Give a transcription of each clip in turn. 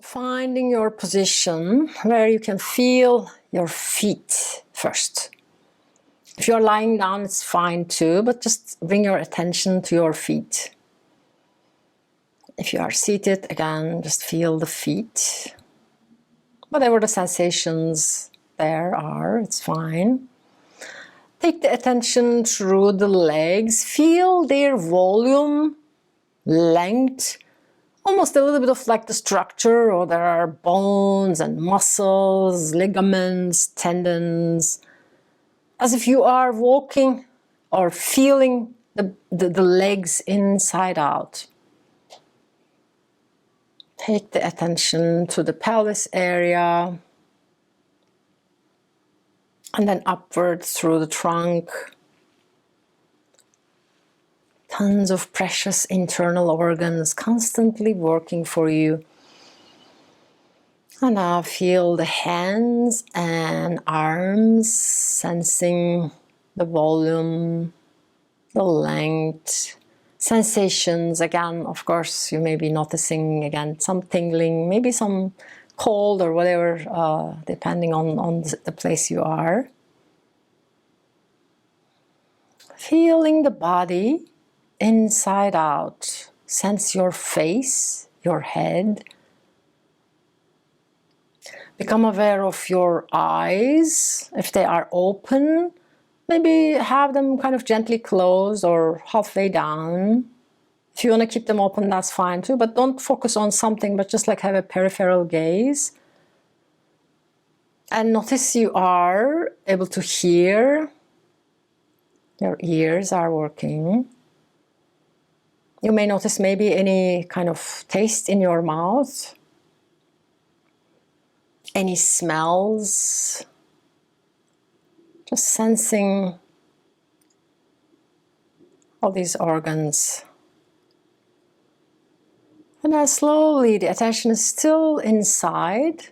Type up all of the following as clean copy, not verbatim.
Finding your position where you can feel your feet first. If you're lying down, it's fine too, but just bring your attention to your feet. If you are seated, again, just feel the feet. Whatever the sensations there are, it's fine. Take the attention through the legs. Feel their volume, length, almost a little bit of like the structure, or there are bones and muscles, ligaments, tendons, as if you are walking or feeling the legs inside out. Take the attention to the pelvis area and then upward through the trunk. Tons of precious internal organs constantly working for you. And now feel the hands and arms, sensing the volume, the length, sensations. Again, of course, you may be noticing again some tingling, maybe some cold or whatever, depending on the place you are. Feeling the body inside out. Sense your face, your head. Become aware of your eyes. If they are open, maybe have them kind of gently closed or halfway down. If you want to keep them open, that's fine too, but don't focus on something, but just like have a peripheral gaze. And notice you are able to hear. Your ears are working. You may notice maybe any kind of taste in your mouth. Any smells. Just sensing all these organs. And then slowly the attention is still inside.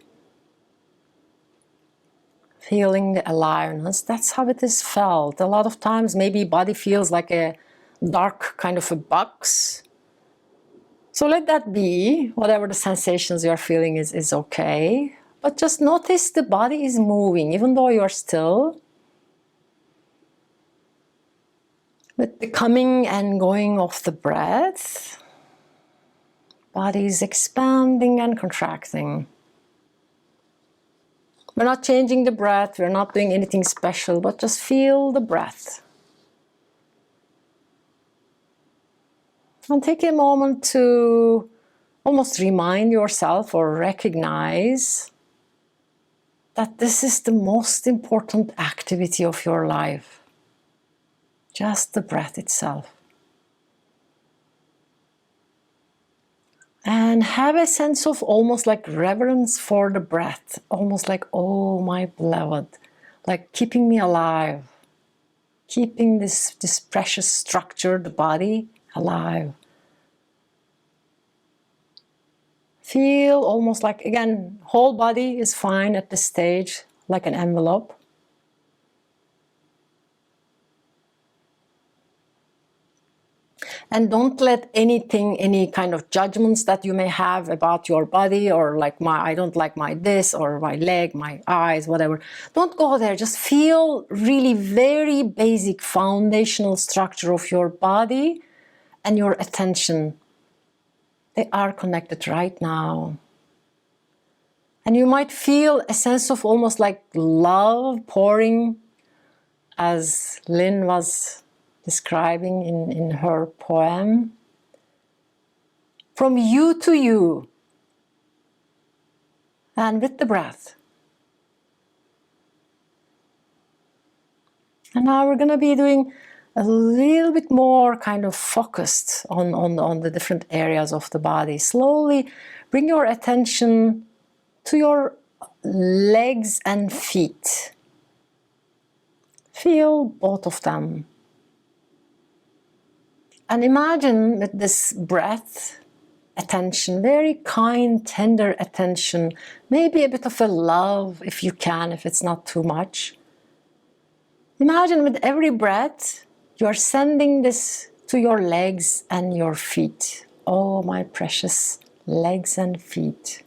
Feeling the aliveness. That's how it is felt. A lot of times maybe body feels like a dark kind of a box. So let that be. Whatever the sensations you're feeling is okay. But just notice the body is moving, even though you're still. With the coming and going of the breath, body is expanding and contracting. We're not changing the breath, we're not doing anything special, but just feel the breath. And take a moment to almost remind yourself or recognize that this is the most important activity of your life. Just the breath itself. And have a sense of almost like reverence for the breath. Almost like, oh my beloved, like keeping me alive. Keeping this precious structure, the body, alive. Feel almost like, again, whole body is fine at this stage, like an envelope. And don't let anything, any kind of judgments that you may have about your body, or like I don't like my this, or my leg, my eyes, whatever. Don't go there. Just feel really very basic foundational structure of your body and your attention. They are connected right now. And you might feel a sense of almost like love pouring, as Lynn was describing in her poem, from you to you, and with the breath. And now we're going to be doing a little bit more kind of focused on the different areas of the body. Slowly bring your attention to your legs and feet. Feel both of them. And imagine with this breath, attention, very kind, tender attention, maybe a bit of a love if you can, if it's not too much. Imagine with every breath, you are sending this to your legs and your feet. Oh, my precious legs and feet.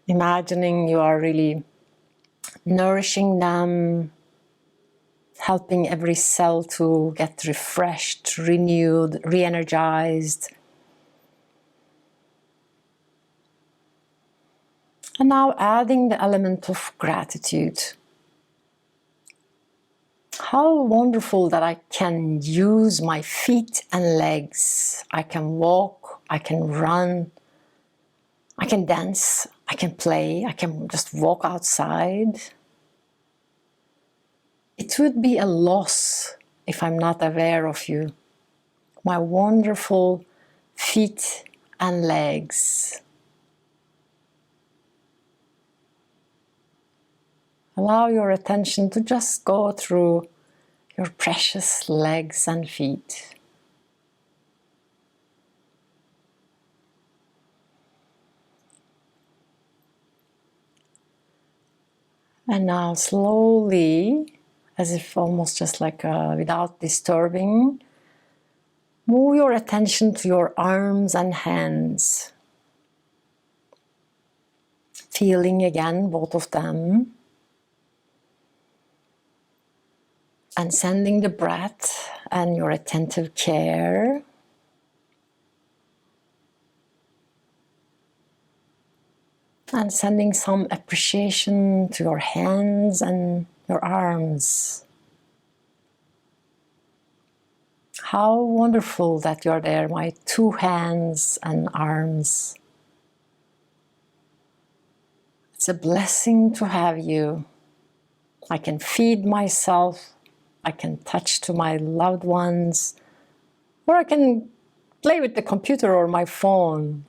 Imagining you are really nourishing them, helping every cell to get refreshed, renewed, re-energized. And now adding the element of gratitude. How wonderful that I can use my feet and legs. I can walk, I can run, I can dance, I can play, I can just walk outside. It would be a loss if I'm not aware of you. My wonderful feet and legs. Allow your attention to just go through your precious legs and feet. And now slowly, as if almost just like without disturbing, move your attention to your arms and hands. Feeling again both of them. And sending the breath and your attentive care and sending some appreciation to your hands and your arms. How wonderful that you're there, my two hands and arms. It's a blessing to have you. I can feed myself, I can touch to my loved ones, or I can play with the computer or my phone.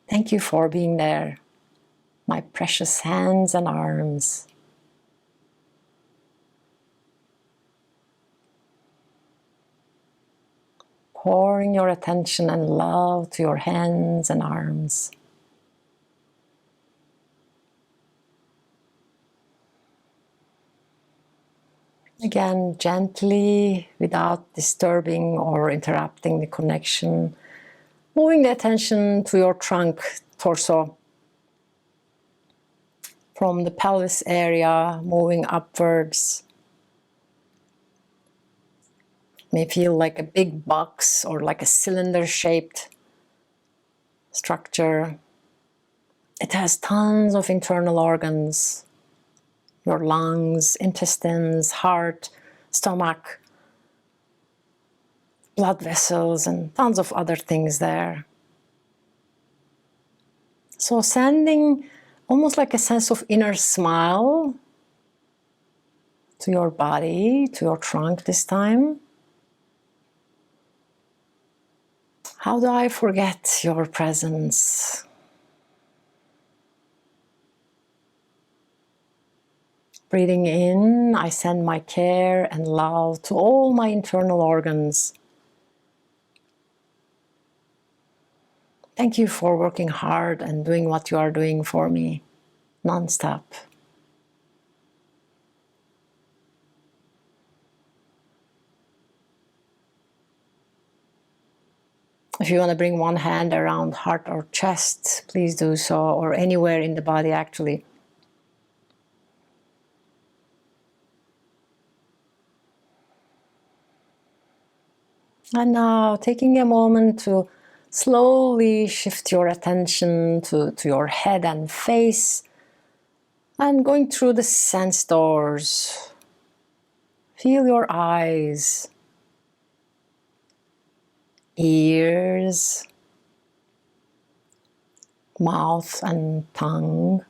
Thank you for being there, my precious hands and arms. Pouring your attention and love to your hands and arms. Again, gently, without disturbing or interrupting the connection, moving the attention to your trunk, torso, from the pelvis area, moving upwards. It may feel like a big box or like a cylinder-shaped structure. It has tons of internal organs. Your lungs, intestines, heart, stomach, blood vessels, and tons of other things there. So sending almost like a sense of inner smile to your body, to your trunk this time. How do I forget your presence? Breathing in, I send my care and love to all my internal organs. Thank you for working hard and doing what you are doing for me, non-stop. If you want to bring one hand around heart or chest, please do so, or anywhere in the body actually. And now taking a moment to slowly shift your attention to your head and face and going through the sense doors. Feel your eyes, ears, mouth and tongue.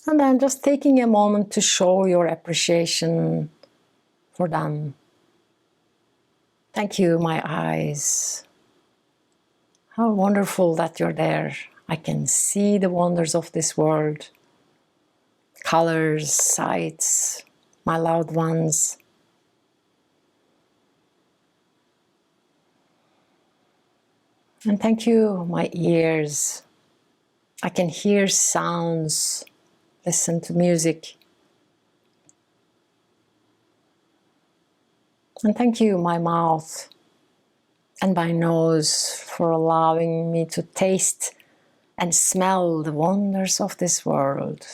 And then just taking a moment to show your appreciation for them. Thank you, my eyes. How wonderful that you're there. I can see the wonders of this world. Colors, sights, my loved ones. And thank you, my ears. I can hear sounds, listen to music. And thank you, my mouth and my nose, for allowing me to taste and smell the wonders of this world.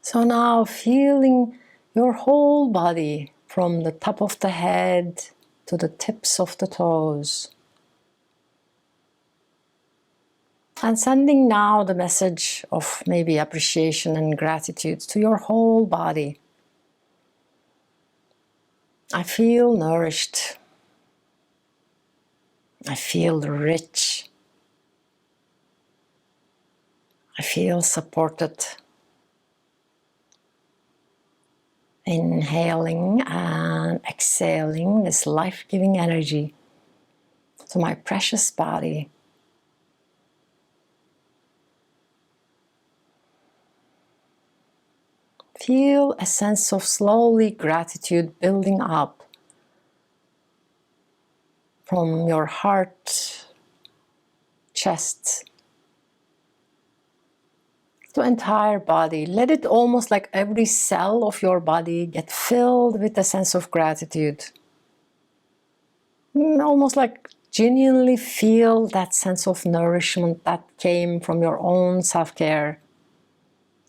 So now feeling your whole body from the top of the head to the tips of the toes. And sending now the message of maybe appreciation and gratitude to your whole body. I feel nourished. I feel rich. I feel supported. Inhaling and exhaling this life-giving energy to my precious body. Feel a sense of slowly gratitude building up from your heart, chest, to entire body. Let it almost like every cell of your body get filled with a sense of gratitude. Almost like genuinely feel that sense of nourishment that came from your own self-care.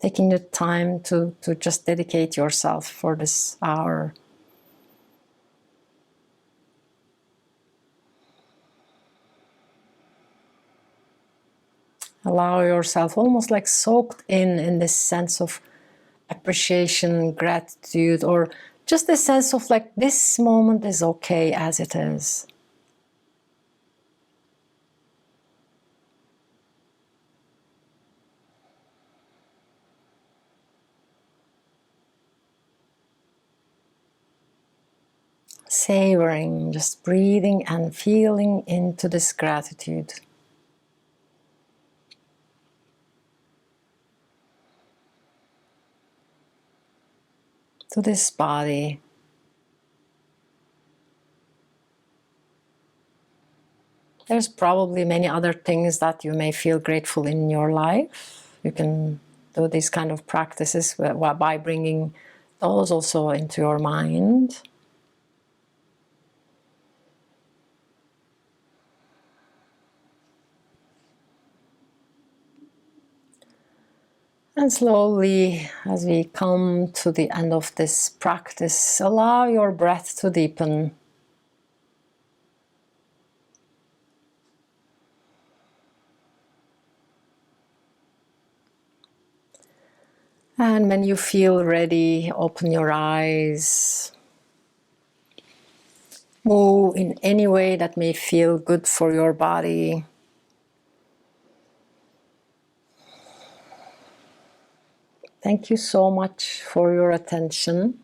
Taking the time to just dedicate yourself for this hour. Allow yourself almost like soaked in this sense of appreciation, gratitude, or just a sense of like this moment is okay as it is. Savoring, just breathing and feeling into this gratitude. To this body. There's probably many other things that you may feel grateful in your life. You can do these kind of practices by bringing those also into your mind. And slowly, as we come to the end of this practice, allow your breath to deepen. And when you feel ready, open your eyes. Move in any way that may feel good for your body. Thank you so much for your attention.